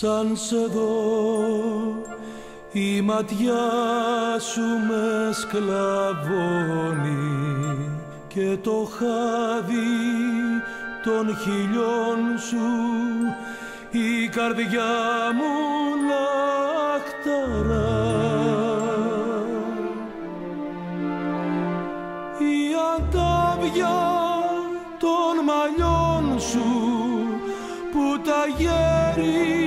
Σαν σε δω η ματιά σου με σκλαβώνει και το χάδι των χιλιών σου η καρδιά μου λαχταρά. Η αντάβια των μαλλιών σου που τα γέρι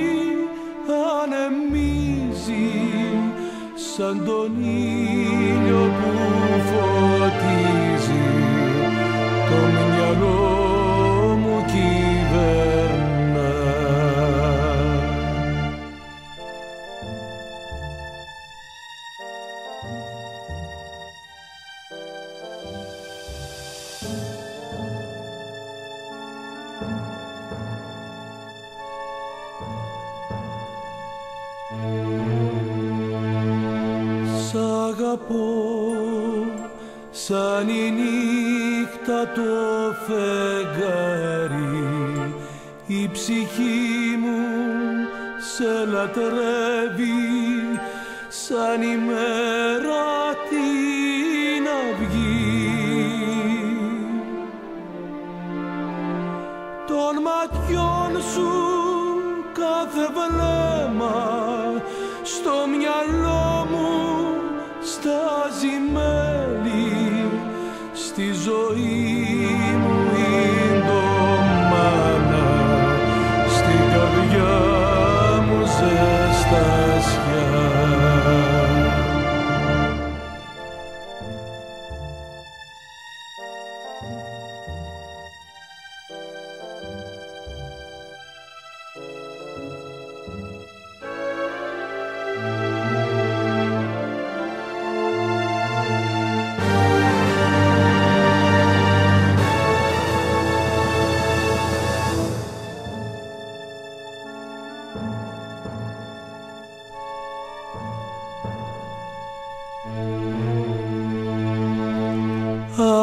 ανεμίζει σαν τον ήλιο που φωτίζει το μυαλό μου κυβερνά. Σ' αγαπώ σαν η νύχτα το φεγγάρι, η ψυχή μου σε λατρεύει σαν η μέρα την αυγή. Των ματιών σου κάθε βλέμμα στο μυαλό μου στάζει μέλι, στη ζωή μου είναι το μάνα, στην καρδιά μου ζεστασιά.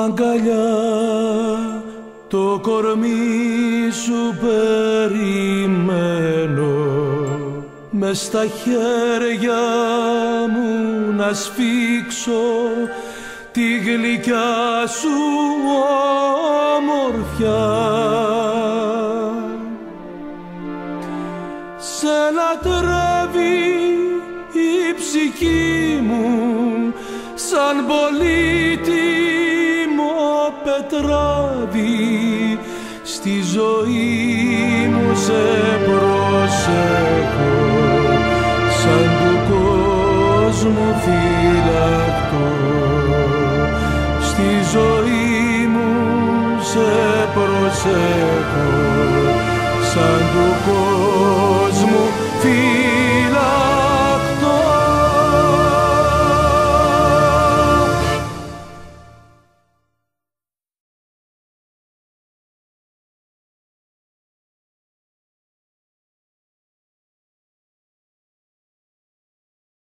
Αγκαλιά το κορμί σου περιμένω, μες στα χέρια μου να σφίξω τη γλυκιά σου ομορφιά. Σε λατρεύει η ψυχή μου σαν πολύτιμο πετράδι, στη ζωή μου σε προσέχω σαν του κόσμου φυλακτό. Στη ζωή μου σε προσέχω σαν του